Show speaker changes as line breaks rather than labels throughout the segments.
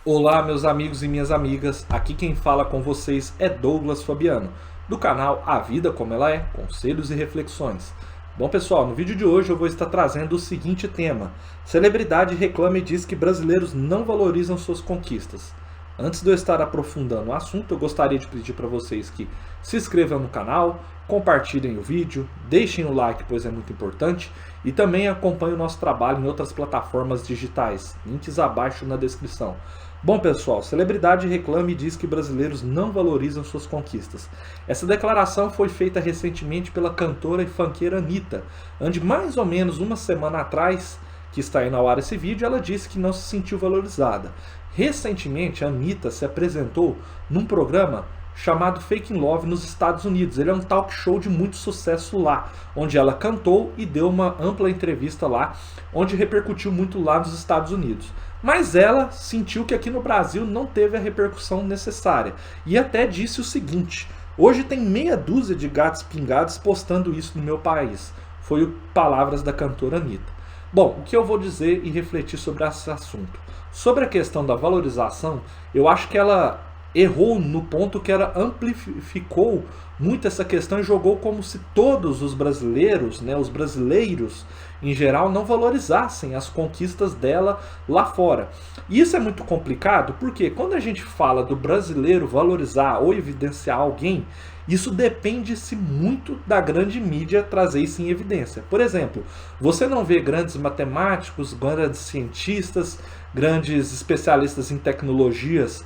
Olá, meus amigos e minhas amigas, aqui quem fala com vocês é Douglas Fabiano, do canal A Vida Como Ela É, Conselhos e Reflexões. Bom pessoal, no vídeo de hoje eu vou estar trazendo o seguinte tema: celebridade reclama e diz que brasileiros não valorizam suas conquistas. Antes de eu estar aprofundando o assunto, eu gostaria de pedir para vocês que se inscrevam no canal, compartilhem o vídeo, deixem o like, pois é muito importante, e também acompanhem o nosso trabalho em outras plataformas digitais, links abaixo na descrição. Bom pessoal, celebridade reclama e diz que brasileiros não valorizam suas conquistas. Essa declaração foi feita recentemente pela cantora e funkeira Anitta, onde mais ou menos uma semana atrás, que está aí ao ar esse vídeo, ela disse que não se sentiu valorizada. Recentemente, a Anitta se apresentou num programa chamado Fake in Love nos Estados Unidos. Ele é um talk show de muito sucesso lá, onde ela cantou e deu uma ampla entrevista lá, onde repercutiu muito lá nos Estados Unidos. Mas ela sentiu que aqui no Brasil não teve a repercussão necessária e até disse o seguinte: hoje tem meia dúzia de gatos pingados postando isso no meu país. Foi palavras da cantora Anitta. Bom, o que eu vou dizer e refletir sobre esse assunto? Sobre a questão da valorização, eu acho que ela errou no ponto que ela amplificou muito essa questão e jogou como se todos os brasileiros, os brasileiros em geral, não valorizassem as conquistas dela lá fora. E isso é muito complicado porque quando a gente fala do brasileiro valorizar ou evidenciar alguém, isso depende-se muito da grande mídia trazer isso em evidência. Por exemplo, você não vê grandes matemáticos, grandes cientistas, grandes especialistas em tecnologias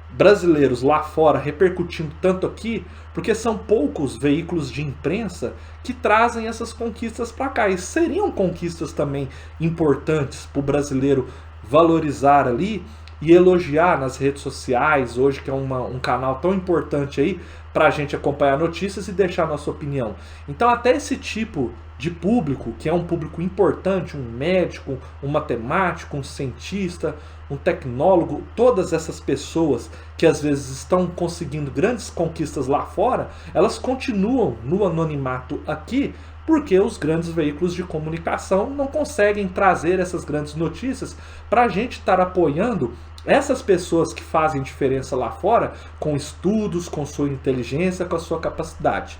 brasileiros lá fora repercutindo tanto aqui, porque são poucos veículos de imprensa que trazem essas conquistas para cá. E seriam conquistas também importantes para o brasileiro valorizar ali e elogiar nas redes sociais, hoje que é um canal tão importante aí para a gente acompanhar notícias e deixar a nossa opinião. Então até esse tipo de público, que é um público importante, um médico, um matemático, um cientista, um tecnólogo, todas essas pessoas que às vezes estão conseguindo grandes conquistas lá fora, elas continuam no anonimato aqui, porque os grandes veículos de comunicação não conseguem trazer essas grandes notícias para a gente estar apoiando essas pessoas que fazem diferença lá fora, com estudos, com sua inteligência, com a sua capacidade.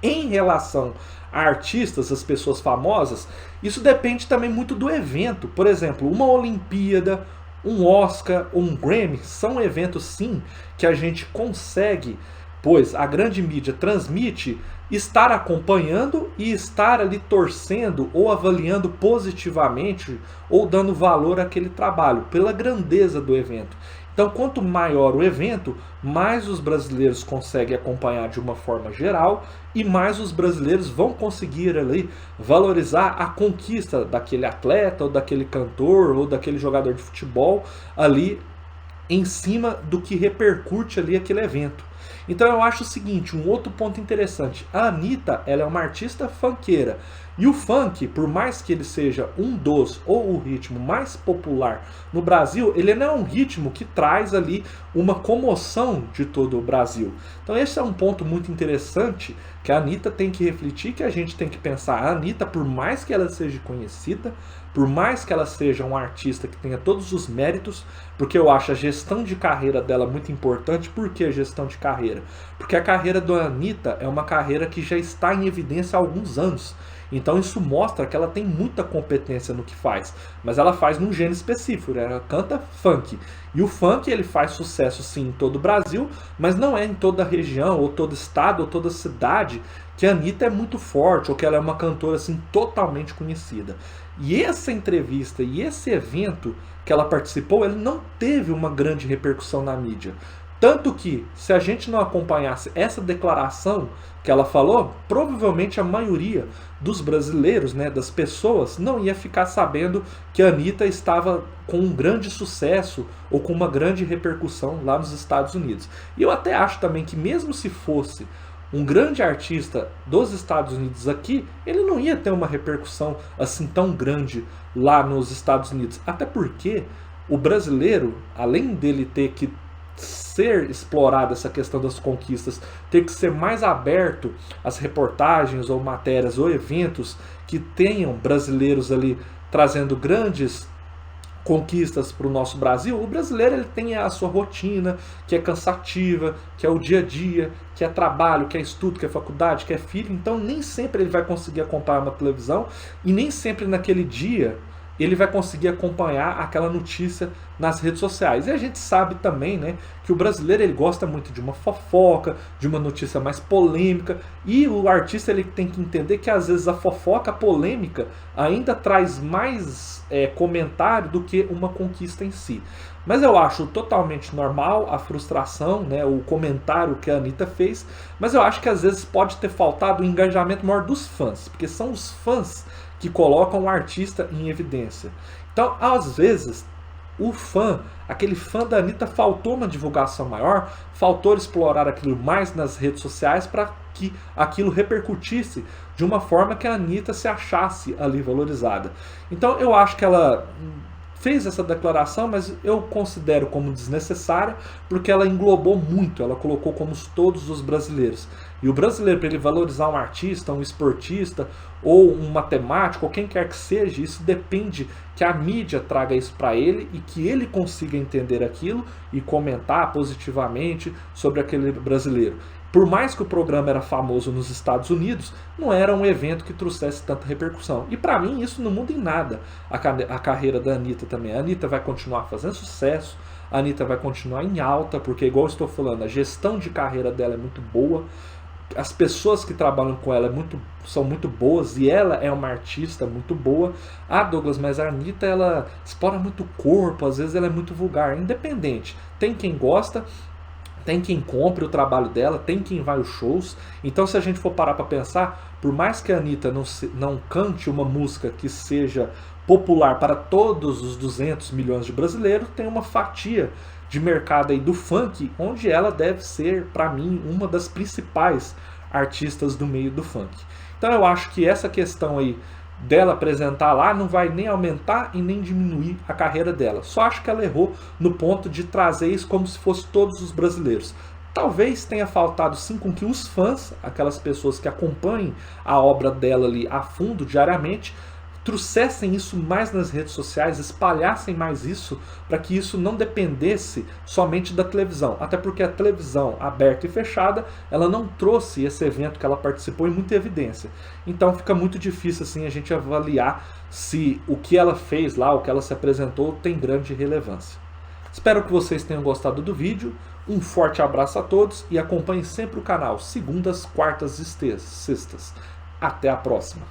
Em relação a artistas, as pessoas famosas, isso depende também muito do evento. Por exemplo, uma Olimpíada, um Oscar ou um Grammy são eventos sim que a gente consegue, pois a grande mídia transmite, estar acompanhando e estar ali torcendo ou avaliando positivamente ou dando valor àquele trabalho, pela grandeza do evento. Então, quanto maior o evento, mais os brasileiros conseguem acompanhar de uma forma geral e mais os brasileiros vão conseguir ali valorizar a conquista daquele atleta ou daquele cantor ou daquele jogador de futebol ali em cima do que repercute ali aquele evento. Então eu acho o seguinte, um outro ponto interessante: a Anitta, ela é uma artista funkeira, e o funk, por mais que ele seja um dos ou o ritmo mais popular no Brasil, ele não é um ritmo que traz ali uma comoção de todo o Brasil. Então esse é um ponto muito interessante que a Anitta tem que refletir, que a gente tem que pensar. A Anitta, por mais que ela seja conhecida, por mais que ela seja uma artista que tenha todos os méritos, porque eu acho a gestão de carreira dela muito importante. Por que a gestão de carreira? Porque a carreira da Anitta é uma carreira que já está em evidência há alguns anos. Então isso mostra que ela tem muita competência no que faz, mas ela faz num gênero específico, ela canta funk. E o funk ele faz sucesso sim em todo o Brasil, mas não é em toda a região, ou todo estado, ou toda cidade que a Anitta é muito forte, ou que ela é uma cantora assim totalmente conhecida. E essa entrevista e esse evento que ela participou, ele não teve uma grande repercussão na mídia. Tanto que, se a gente não acompanhasse essa declaração que ela falou, provavelmente a maioria dos brasileiros, das pessoas, não ia ficar sabendo que a Anitta estava com um grande sucesso ou com uma grande repercussão lá nos Estados Unidos. E eu até acho também que mesmo se fosse um grande artista dos Estados Unidos aqui, ele não ia ter uma repercussão assim tão grande lá nos Estados Unidos. Até porque o brasileiro, além dele ter que ser explorada essa questão das conquistas, ter que ser mais aberto às reportagens ou matérias ou eventos que tenham brasileiros ali trazendo grandes conquistas para o nosso Brasil, o brasileiro ele tem a sua rotina, que é cansativa, que é o dia a dia, que é trabalho, que é estudo, que é faculdade, que é filho, então nem sempre ele vai conseguir acompanhar uma televisão e nem sempre naquele dia ele vai conseguir acompanhar aquela notícia nas redes sociais. E a gente sabe também, né, que o brasileiro ele gosta muito de uma fofoca, de uma notícia mais polêmica, e o artista ele tem que entender que às vezes a fofoca, a polêmica, ainda traz mais comentário do que uma conquista em si. Mas eu acho totalmente normal a frustração, né, o comentário que a Anitta fez, mas eu acho que às vezes pode ter faltado o engajamento maior dos fãs, porque são os fãs que colocam o artista em evidência. Então, às vezes, o fã, aquele fã da Anitta, faltou uma divulgação maior, faltou explorar aquilo mais nas redes sociais para que aquilo repercutisse de uma forma que a Anitta se achasse ali valorizada. Então, eu acho que ela fez essa declaração, mas eu considero como desnecessária, porque ela englobou muito, ela colocou como todos os brasileiros. E o brasileiro, para ele valorizar um artista, um esportista, ou um matemático, ou quem quer que seja, isso depende que a mídia traga isso para ele e que ele consiga entender aquilo e comentar positivamente sobre aquele brasileiro. Por mais que o programa era famoso nos Estados Unidos, não era um evento que trouxesse tanta repercussão. E para mim isso não muda em nada a carreira da Anitta também. A Anitta vai continuar fazendo sucesso, a Anitta vai continuar em alta, porque igual eu estou falando, a gestão de carreira dela é muito boa, as pessoas que trabalham com ela são muito boas e ela é uma artista muito boa. Douglas, mas a Anitta ela explora muito o corpo, às vezes ela é muito vulgar. Independente, tem quem gosta, tem quem compre o trabalho dela, tem quem vai aos shows. Então se a gente for parar para pensar, por mais que a Anitta não cante uma música que seja popular para todos os 200 milhões de brasileiros, tem uma fatia de mercado aí do funk, onde ela deve ser, para mim, uma das principais artistas do meio do funk. Então eu acho que essa questão aí dela apresentar lá não vai nem aumentar e nem diminuir a carreira dela. Só acho que ela errou no ponto de trazer isso como se fosse todos os brasileiros. Talvez tenha faltado sim com que os fãs, aquelas pessoas que acompanhem a obra dela ali a fundo diariamente, trouxessem isso mais nas redes sociais, espalhassem mais isso, para que isso não dependesse somente da televisão. Até porque a televisão aberta e fechada, ela não trouxe esse evento que ela participou em muita evidência. Então fica muito difícil assim a gente avaliar se o que ela fez lá, o que ela se apresentou, tem grande relevância. Espero que vocês tenham gostado do vídeo. Um forte abraço a todos e acompanhem sempre o canal, segundas, quartas e sextas. Até a próxima!